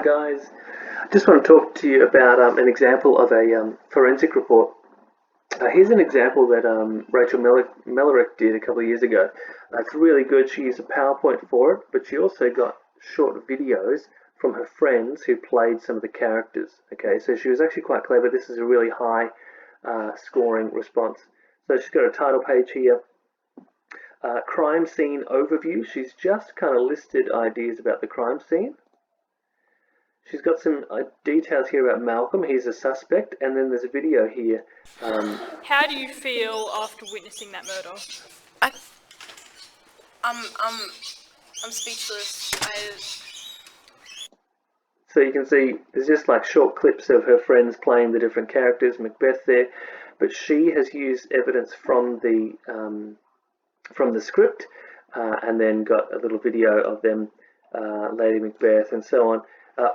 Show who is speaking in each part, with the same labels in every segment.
Speaker 1: guys. I just want to talk to you about an example of a forensic report. Here's an example that Rachel Mellerick did a couple of years ago. It's really good. She used a PowerPoint for it, but she also got short videos from her friends who played some of the characters. Okay, so she was actually quite clever. This is a really high scoring response. So she's got a title page here. Crime scene overview. She's just kind of listed ideas about the crime scene. She's got some details here about Malcolm. He's a suspect, and then there's a video here.
Speaker 2: How do you feel after witnessing that murder?
Speaker 3: I'm speechless.
Speaker 1: So you can see there's just like short clips of her friends playing the different characters, Macbeth there, but she has used evidence from the script, and then got a little video of them, Lady Macbeth, and so on.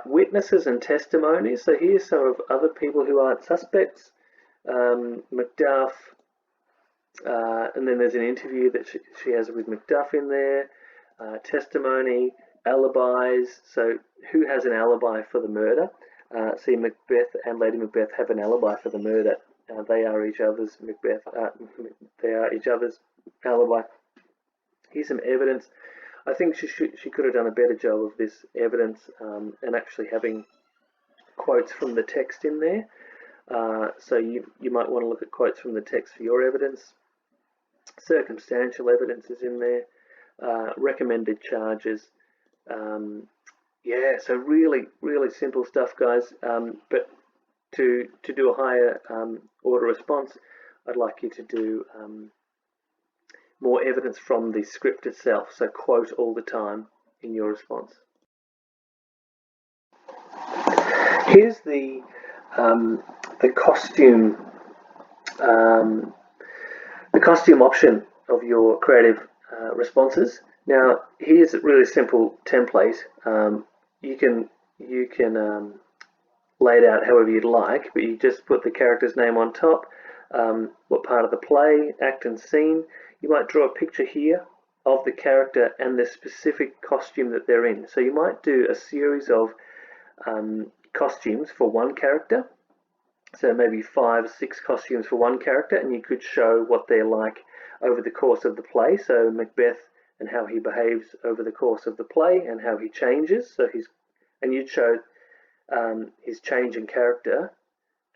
Speaker 1: Witnesses and testimonies. So here's some of other people who aren't suspects. Macduff, and then there's an interview that she has with Macduff in there. Testimony, alibis. So who has an alibi for the murder? See, Macbeth and Lady Macbeth have an alibi for the murder. They are each other's they are each other's alibi. Here's some evidence. I think she could have done a better job of this evidence, and actually having quotes from the text in there. So you might want to look at quotes from the text for your evidence. Circumstantial evidence is in there. Recommended charges. Yeah, so really simple stuff, guys. But to do a higher order response, I'd like you to do more evidence from the script itself, so quote all the time in your response. Here's the costume option of your creative responses. Now here's a really simple template. You can lay it out however you'd like, but you just put the character's name on top, what part of the play, act and scene. You might draw a picture here of the character and the specific costume that they're in. So you might do a series of costumes for one character. So maybe 5 or 6 costumes for one character, and you could show what they're like over the course of the play. So Macbeth and how he behaves over the course of the play and how he changes. So you'd show his change in character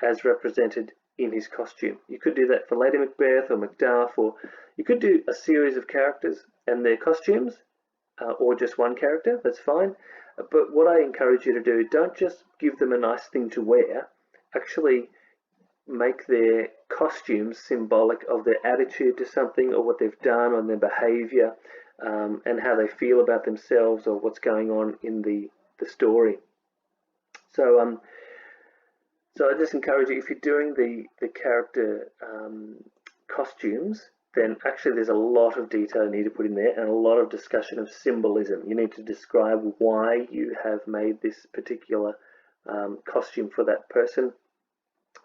Speaker 1: as represented in his costume. You could do that for Lady Macbeth or Macduff, or you could do a series of characters and their costumes, or just one character, that's fine. But what I encourage you to do, don't just give them a nice thing to wear, actually make their costumes symbolic of their attitude to something, or what they've done, or their behaviour, and how they feel about themselves, or what's going on in the story. So I just encourage you, if you're doing the character costumes, then actually there's a lot of detail you need to put in there, and a lot of discussion of symbolism. You need to describe why you have made this particular costume for that person.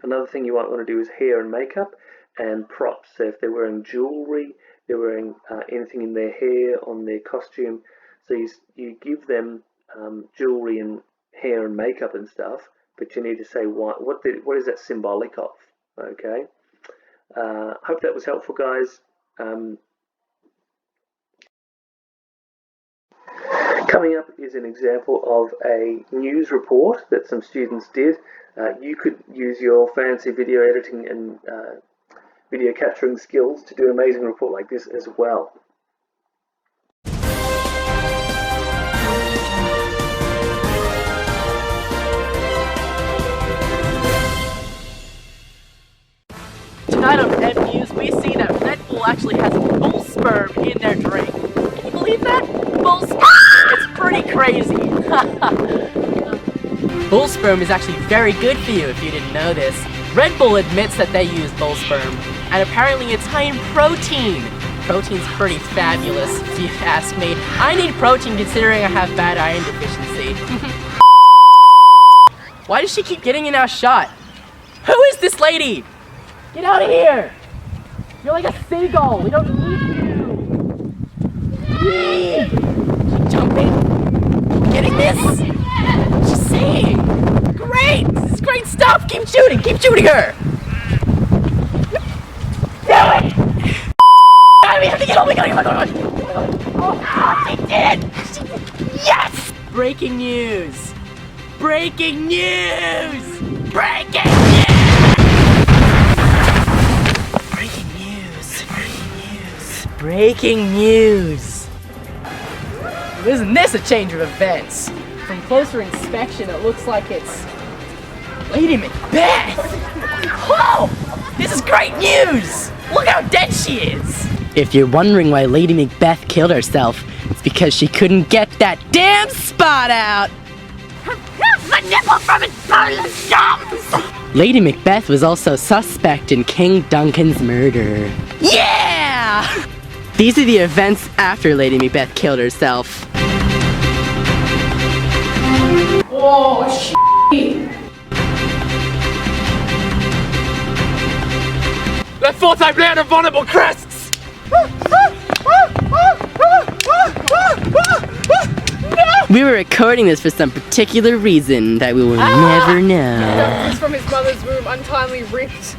Speaker 1: Another thing you might want to do is hair and makeup and props. So if they're wearing jewellery, they're wearing anything in their hair, on their costume, so you give them jewellery and hair and makeup and stuff, but you need to say what is that symbolic of, okay? Hope that was helpful, guys. Coming up is an example of a news report that some students did. You could use your fancy video editing and video capturing skills to do an amazing report like this as well.
Speaker 4: Tonight on Red News, we see that Red Bull actually has bull sperm in their drink. Can you believe that? Bull sperm! It's pretty crazy. Bull sperm is actually very good for you if you didn't know this. Red Bull admits that they use bull sperm, and apparently it's high in protein. Protein's pretty fabulous, if you ask me. I need protein considering I have bad iron deficiency. Why does she keep getting in our shot? Who is this lady? Get out of here! You're like a seagull, we don't need you! She's jumping! Getting this? She's safe! Stop! Keep shooting! Keep shooting her! Do it! God, we have to get on! Oh my god! Oh, she did it! She did. Yes! Breaking news! Breaking news! Breaking news! Breaking news! Breaking news! Breaking news! Isn't this a change of events? From closer inspection, it looks like it's Lady Macbeth! Whoa! This is great news! Look how dead she is! If you're wondering why Lady Macbeth killed herself, it's because she couldn't get that damn spot out! The nipple from its boneless gums! Lady Macbeth was also suspect in King Duncan's murder. Yeah! These are the events after Lady Macbeth killed herself.
Speaker 5: Oh, shit!
Speaker 4: I thought I played a vulnerable crests! We were recording this for some particular reason that we will never know.
Speaker 5: From his mother's womb, untimely ripped.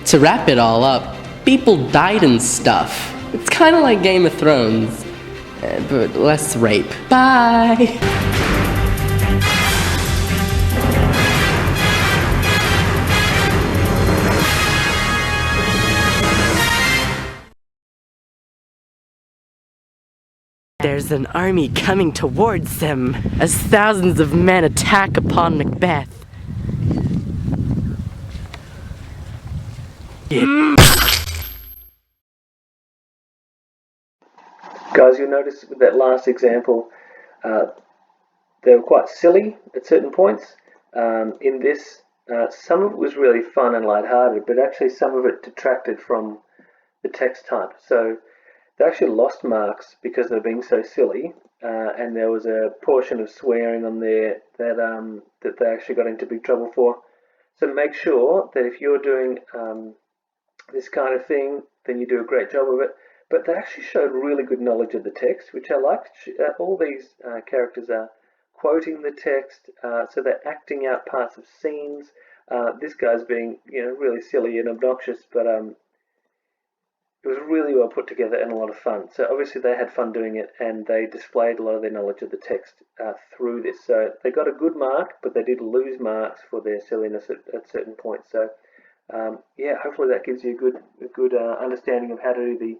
Speaker 4: To wrap it all up, people died and stuff. It's kind of like Game of Thrones, but less rape. Bye! There's an army coming towards them as thousands of men attack upon Macbeth.
Speaker 1: Guys, you'll notice with that last example, they were quite silly at certain points. In this, some of it was really fun and lighthearted, but actually some of it detracted from the text type. So they actually lost marks because they're being so silly, and there was a portion of swearing on there that they actually got into big trouble for. So make sure that if you're doing this kind of thing, then you do a great job of it. But they actually showed really good knowledge of the text, which I liked. All these characters are quoting the text, so they're acting out parts of scenes. This guy's being, really silly and obnoxious, but it was really well put together and a lot of fun. So obviously they had fun doing it, and they displayed a lot of their knowledge of the text through this. So they got a good mark, but they did lose marks for their silliness at certain points. So yeah, hopefully that gives you a good understanding of how to do the